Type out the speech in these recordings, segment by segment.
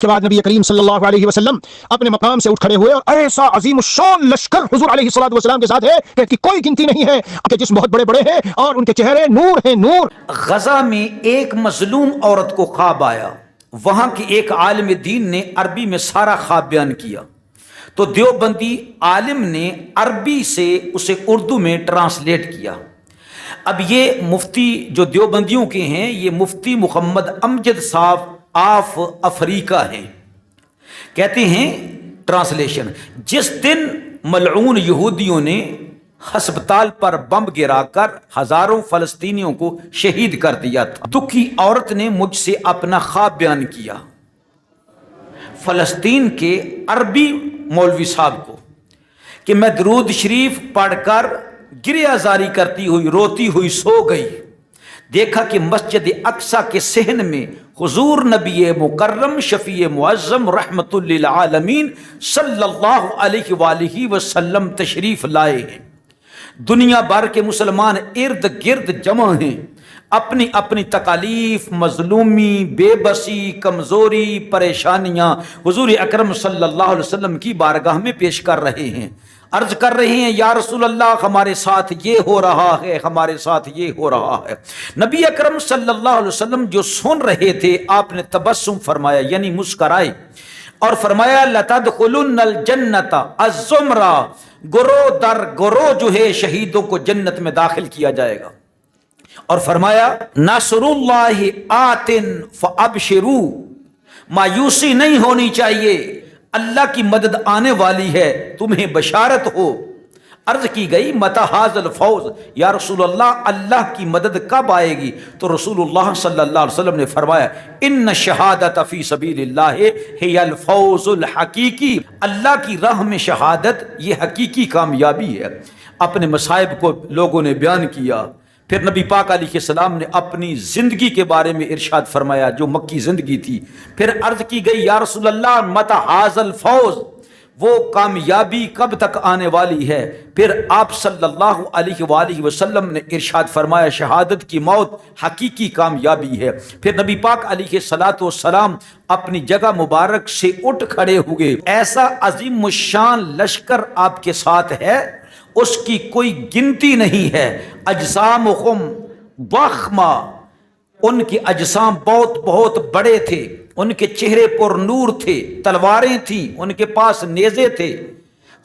کے بعد نبی کریم صلی اللہ علیہ وسلم اپنے مقام سے اٹھ کھڑے ہوئے اور ایسا عظیم الشان لشکر حضور علیہ الصلوۃ والسلام کے ساتھ ہے کہ اس کی کوئی گنتی نہیں ہے، کہ جسم بہت بڑے بڑے ہیں اور ان کے چہرے نور ہیں نور۔ غزہ میں ایک مظلوم عورت کو خواب آیا، وہاں کے ایک عالم دین نے عربی میں سارا خواب بیان کیا، تو دیوبندی عالم نے عربی سے اسے اردو میں ٹرانسلیٹ کیا۔ اب یہ مفتی جو دیوبندیوں کے ہیں، یہ مفتی محمد امجد صاحب آف افریقہ ہیں، کہتے ہیں ٹرانسلیشن، جس دن ملعون یہودیوں نے ہسپتال پر بم گرا کر ہزاروں فلسطینیوں کو شہید کر دیا تھا، دکھی عورت نے مجھ سے اپنا خواب بیان کیا فلسطین کے عربی مولوی صاحب کو، کہ میں درود شریف پڑھ کر گریہ زاری کرتی ہوئی روتی ہوئی سو گئی، دیکھا کہ مسجد اقصی کے صحن میں حضور نبی مکرم شفیع معظم رحمت للعالمین صلی اللہ علیہ وآلہ وسلم تشریف لائے ہیں، دنیا بھر کے مسلمان ارد گرد جمع ہیں، اپنی اپنی تکالیف، مظلومی، بے بسی، کمزوری، پریشانیاں حضور اکرم صلی اللہ علیہ وسلم کی بارگاہ میں پیش کر رہے ہیں، عرض کر رہے ہیں یا رسول اللہ ہمارے ساتھ یہ ہو رہا ہے، ہمارے ساتھ یہ ہو رہا ہے۔ نبی اکرم صلی اللہ علیہ وسلم جو سن رہے تھے، آپ نے تبسم فرمایا یعنی مسکرائے اور فرمایا لَتَدْخُلُنَّ الْجَنَّةَ الزُّمْرَةَ، گروہ در گروہ جو ہے شہیدوں کو جنت میں داخل کیا جائے گا، اور فرمایا نصر اللہ آت فابشروا، مایوسی نہیں ہونی چاہیے، اللہ کی مدد آنے والی ہے، تمہیں بشارت ہو۔ عرض کی گئی متی ھذا الفوز، یا رسول اللہ اللہ کی مدد کب آئے گی؟ تو رسول اللہ صلی اللہ علیہ وسلم نے فرمایا ان الشہادۃ فی سبیل اللہ ہی الفوز الحقیقی، اللہ کی راہ میں شہادت یہ حقیقی کامیابی ہے۔ اپنے مصائب کو لوگوں نے بیان کیا، پھر نبی پاک علیہ السلام نے اپنی زندگی کے بارے میں ارشاد فرمایا جو مکی زندگی تھی، پھر عرض کی گئی یا رسول اللہ متی ھذا الفوز، وہ کامیابی کب تک آنے والی ہے؟ پھر آپ صلی اللہ علیہ وآلہ وسلم نے ارشاد فرمایا شہادت کی موت حقیقی کامیابی ہے۔ پھر نبی پاک علیہ السلام اپنی جگہ مبارک سے اٹھ کھڑے ہوئے، ایسا عظیم الشان لشکر آپ کے ساتھ ہے، اس کی کوئی گنتی نہیں ہے، اجسامہم ضخمہ، ان کے اجسام بہت بہت بڑے تھے، ان کے چہرے پر نور تھے، تلواریں تھیں، ان کے پاس نیزے تھے۔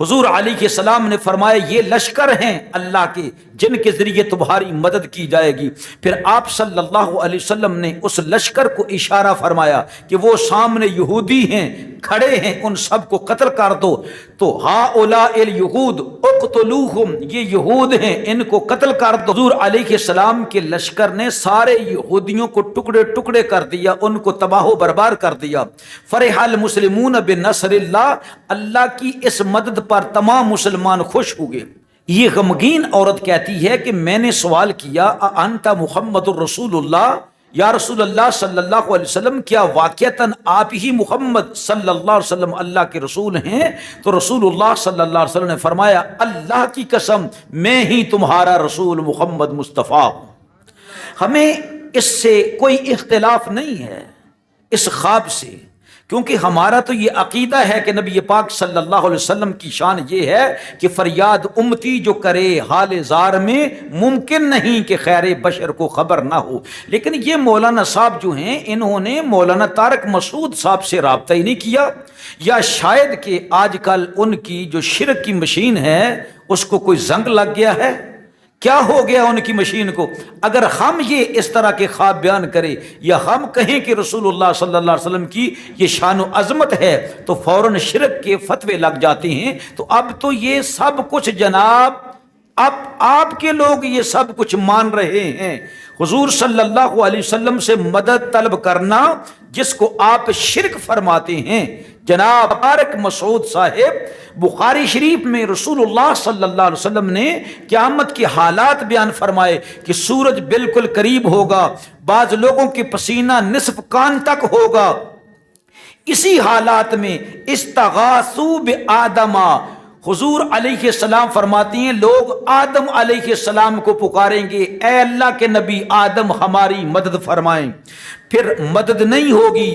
حضور علیہ السلام نے فرمایا یہ لشکر ہیں اللہ کے جن کے ذریعے تمہاری مدد کی جائے گی۔ پھر آپ صلی اللہ علیہ وسلم نے اس لشکر کو اشارہ فرمایا کہ وہ سامنے یہودی ہیں، کھڑے ہیں، ان سب کو قتل کر دو۔ تو ہؤلاء الیہود اقتلوہم، یہ یہود ہیں ان کو قتل کر دو۔ حضور علیہ السلام کے لشکر نے سارے یہودیوں کو ٹکڑے ٹکڑے کر دیا، ان کو تباہ و برباد کر دیا۔ فرح المسلمون بنصر اللہ، اللہ کی اس مدد پر تمام مسلمان خوش ہوئے۔ یہ غمگین عورت کہتی ہے کہ میں نے سوال کیا انت محمد الرسول اللہ، یا رسول اللہ صلی اللہ علیہ وسلم کیا واقعتاً آپ ہی محمد صلی اللہ علیہ وسلم اللہ کے رسول ہیں؟ تو رسول اللہ صلی اللہ علیہ وسلم نے فرمایا اللہ کی قسم میں ہی تمہارا رسول محمد مصطفیٰ ہوں۔ ہمیں اس سے کوئی اختلاف نہیں ہے اس خواب سے، کیونکہ ہمارا تو یہ عقیدہ ہے کہ نبی پاک صلی اللہ علیہ وسلم کی شان یہ ہے کہ فریاد امتی جو کرے حال زار میں ممکن نہیں کہ خیر بشر کو خبر نہ ہو۔ لیکن یہ مولانا صاحب جو ہیں انہوں نے مولانا طارق مسعود صاحب سے رابطہ ہی نہیں کیا، یا شاید کہ آج کل ان کی جو شرک کی مشین ہے اس کو کوئی زنگ لگ گیا ہے، کیا ہو گیا ان کی مشین کو؟ اگر ہم یہ اس طرح کے خواب بیان کریں یا ہم کہیں کہ رسول اللہ صلی اللہ علیہ وسلم کی یہ شان و عظمت ہے تو فوراً شرک کے فتوے لگ جاتے ہیں۔ تو اب تو یہ سب کچھ جناب اب آپ کے لوگ یہ سب کچھ مان رہے ہیں۔ حضور صلی اللہ علیہ وسلم سے مدد طلب کرنا جس کو آپ شرک فرماتے ہیں، جناب طارق مسعود صاحب بخاری شریف میں رسول اللہ صلی اللہ علیہ وسلم نے قیامت کے حالات بیان فرمائے کہ سورج بالکل قریب ہوگا، بعض لوگوں کے پسینہ نصف کان تک ہوگا، اسی حالات میں استغاثوا بآدم، حضور علیہ السلام فرماتی ہیں لوگ آدم علیہ السلام کو پکاریں گے اے اللہ کے نبی آدم ہماری مدد فرمائیں، پھر مدد نہیں ہوگی